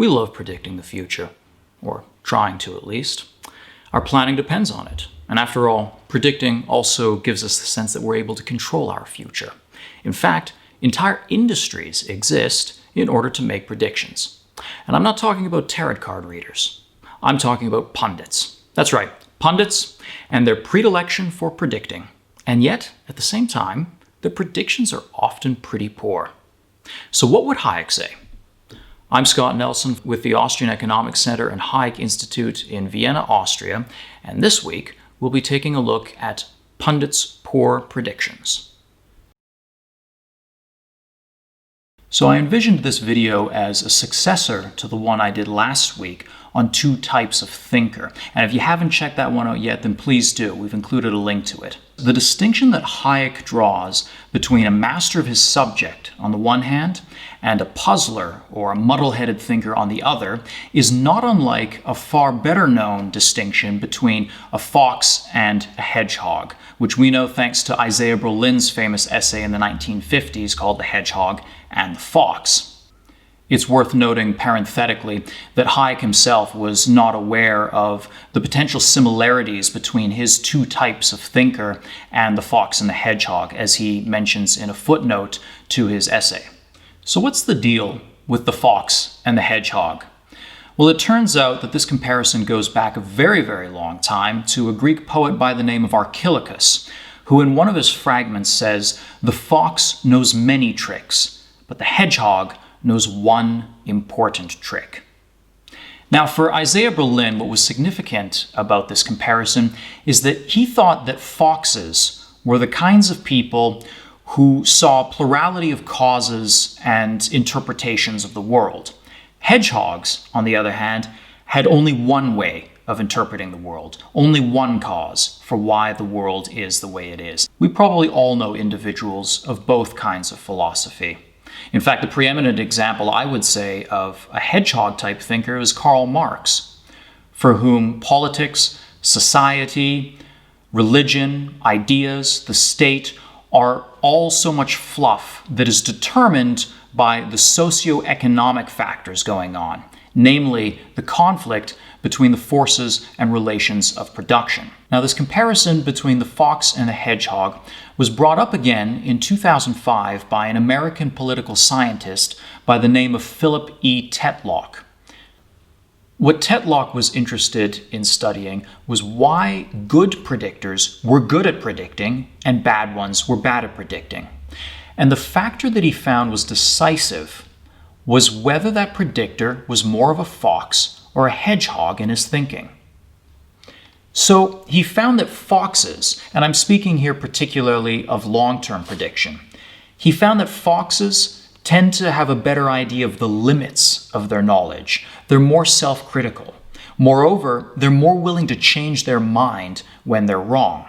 We love predicting the future, or trying to at least. Our planning depends on it. And after all, predicting also gives us the sense that we're able to control our future. In fact, entire industries exist in order to make predictions. And I'm not talking about tarot card readers. I'm talking about pundits. That's right, pundits and their predilection for predicting. And yet, at the same time, the predictions are often pretty poor. So what would Hayek say? I'm Scott Nelson with the Austrian Economics Center and Hayek Institute in Vienna, Austria, and this week we'll be taking a look at pundits' poor predictions. So I envisioned this video as a successor to the one I did last week on two types of thinker. And if you haven't checked that one out yet, then please do. We've included a link to it. The distinction that Hayek draws between a master of his subject on the one hand and a puzzler or a muddle-headed thinker on the other is not unlike a far better known distinction between a fox and a hedgehog, which we know thanks to Isaiah Berlin's famous essay in the 1950s called The Hedgehog and the Fox. It's worth noting parenthetically that Hayek himself was not aware of the potential similarities between his two types of thinker and the fox and the hedgehog, as he mentions in a footnote to his essay. So what's the deal with the fox and the hedgehog? Well, it turns out that this comparison goes back a very, very long time to a Greek poet by the name of Archilochus, who in one of his fragments says, "The fox knows many tricks, but the hedgehog knows one important trick." Now, for Isaiah Berlin, what was significant about this comparison is that he thought that foxes were the kinds of people who saw a plurality of causes and interpretations of the world. Hedgehogs, on the other hand, had only one way of interpreting the world, only one cause for why the world is the way it is. We probably all know individuals of both kinds of philosophy. In fact, the preeminent example, I would say, of a hedgehog-type thinker is Karl Marx, for whom politics, society, religion, ideas, the state are all so much fluff that is determined by the socio-economic factors going on, namely the conflict between the forces and relations of production. Now, this comparison between the fox and the hedgehog was brought up again in 2005 by an American political scientist by the name of Philip E. Tetlock. What Tetlock was interested in studying was why good predictors were good at predicting and bad ones were bad at predicting. And the factor that he found was decisive was whether that predictor was more of a fox or a hedgehog in his thinking. So he found that foxes, and I'm speaking here particularly of long-term prediction, he found that foxes tend to have a better idea of the limits of their knowledge. They're more self-critical. Moreover, they're more willing to change their mind when they're wrong.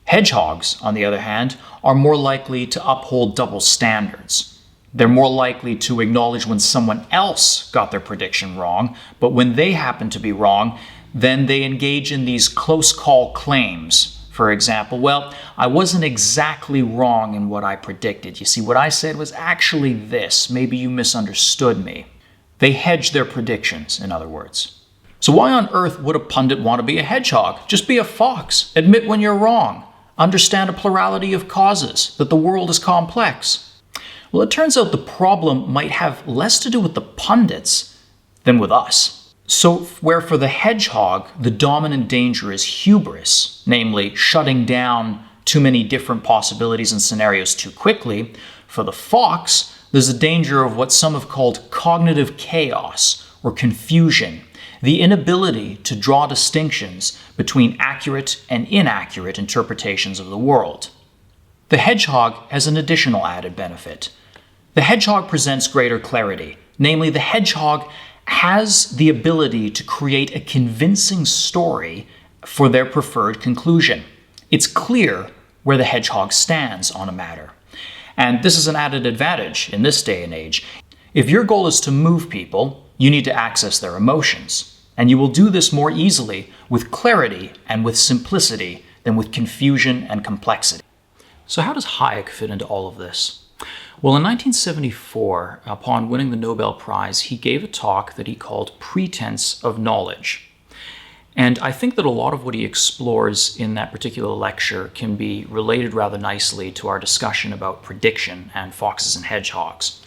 Hedgehogs, on the other hand, are more likely to uphold double standards. They're more likely to acknowledge when someone else got their prediction wrong, but when they happen to be wrong, then they engage in these close call claims. For example, well, I wasn't exactly wrong in what I predicted. You see, what I said was actually this. Maybe you misunderstood me. They hedge their predictions, in other words. So why on earth would a pundit want to be a hedgehog? Just be a fox. Admit when you're wrong. Understand a plurality of causes, that the world is complex. Well, it turns out the problem might have less to do with the pundits than with us. So where for the hedgehog, the dominant danger is hubris, namely shutting down too many different possibilities and scenarios too quickly, for the fox, there's a danger of what some have called cognitive chaos or confusion, the inability to draw distinctions between accurate and inaccurate interpretations of the world. The hedgehog has an additional added benefit. The hedgehog presents greater clarity. Namely, the hedgehog has the ability to create a convincing story for their preferred conclusion. It's clear where the hedgehog stands on a matter. And this is an added advantage in this day and age. If your goal is to move people, you need to access their emotions. And you will do this more easily with clarity and with simplicity than with confusion and complexity. So how does Hayek fit into all of this? Well, in 1974, upon winning the Nobel Prize, he gave a talk that he called Pretense of Knowledge. And I think that a lot of what he explores in that particular lecture can be related rather nicely to our discussion about prediction and foxes and hedgehogs.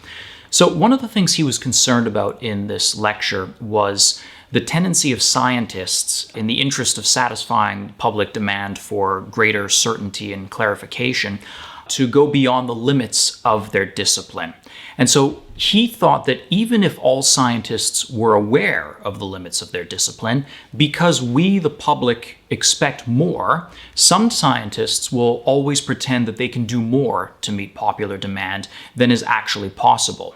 So one of the things he was concerned about in this lecture was the tendency of scientists, in the interest of satisfying public demand for greater certainty and clarification, to go beyond the limits of their discipline. And so he thought that even if all scientists were aware of the limits of their discipline, because we, the public, expect more, some scientists will always pretend that they can do more to meet popular demand than is actually possible.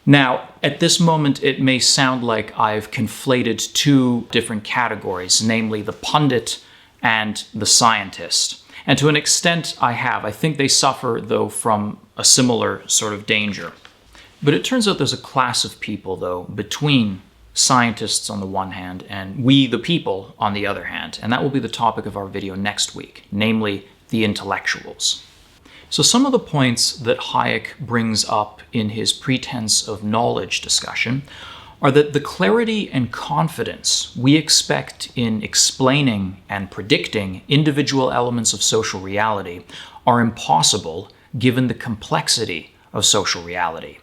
Now, at this moment, it may sound like I've conflated two different categories, namely the pundit and the scientist. And to an extent, I have. I think they suffer, though, from a similar sort of danger. But it turns out there's a class of people, though, between scientists on the one hand and we, the people, on the other hand. And that will be the topic of our video next week, namely the intellectuals. So some of the points that Hayek brings up in his pretense of knowledge discussion are that the clarity and confidence we expect in explaining and predicting individual elements of social reality are impossible given the complexity of social reality.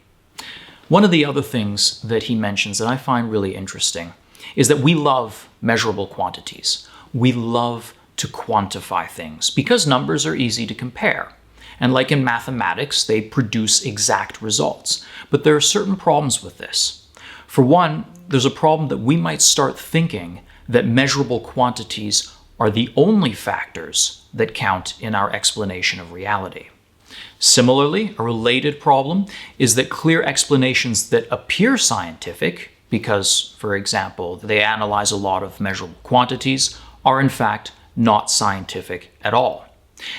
One of the other things that he mentions that I find really interesting is that we love measurable quantities. We love to quantify things because numbers are easy to compare. And like in mathematics, they produce exact results. But there are certain problems with this. For one, there's a problem that we might start thinking that measurable quantities are the only factors that count in our explanation of reality. Similarly, a related problem is that clear explanations that appear scientific, because, for example, they analyze a lot of measurable quantities, are in fact not scientific at all.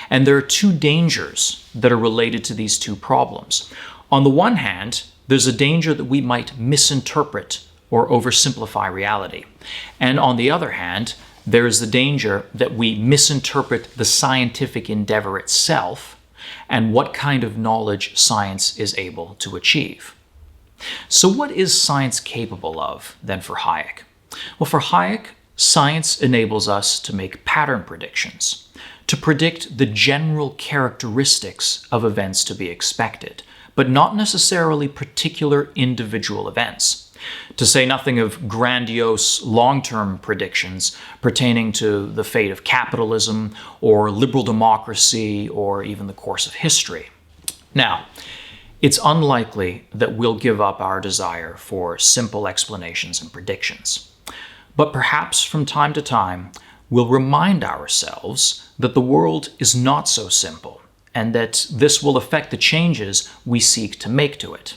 And there are two dangers that are related to these two problems. On the one hand, there's a danger that we might misinterpret or oversimplify reality. And on the other hand, there is the danger that we misinterpret the scientific endeavor itself and what kind of knowledge science is able to achieve. So what is science capable of, then, for Hayek? Well, for Hayek, science enables us to make pattern predictions, to predict the general characteristics of events to be expected, but not necessarily particular individual events. To say nothing of grandiose long-term predictions pertaining to the fate of capitalism or liberal democracy or even the course of history. Now, it's unlikely that we'll give up our desire for simple explanations and predictions. But perhaps from time to time, we'll remind ourselves that the world is not so simple and that this will affect the changes we seek to make to it.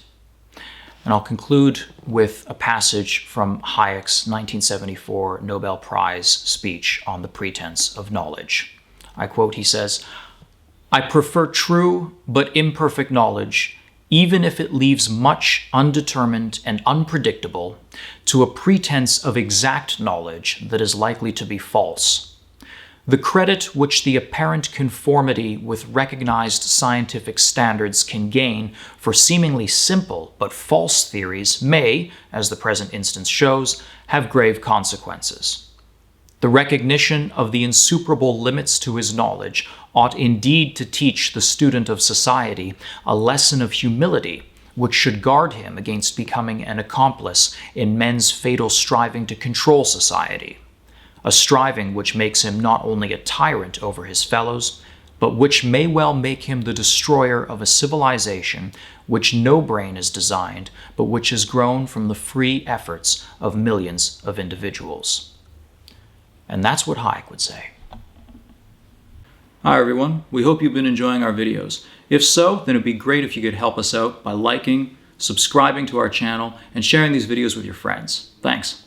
And I'll conclude with a passage from Hayek's 1974 Nobel Prize speech on the pretense of knowledge. I quote, he says, "I prefer true but imperfect knowledge, even if it leaves much undetermined and unpredictable, to a pretense of exact knowledge that is likely to be false. The credit which the apparent conformity with recognized scientific standards can gain for seemingly simple but false theories may, as the present instance shows, have grave consequences. The recognition of the insuperable limits to his knowledge ought indeed to teach the student of society a lesson of humility which should guard him against becoming an accomplice in men's fatal striving to control society. A striving which makes him not only a tyrant over his fellows, but which may well make him the destroyer of a civilization which no brain has designed, but which has grown from the free efforts of millions of individuals." And that's what Hayek would say. Hi everyone, we hope you've been enjoying our videos. If so, then it'd be great if you could help us out by liking, subscribing to our channel, and sharing these videos with your friends. Thanks.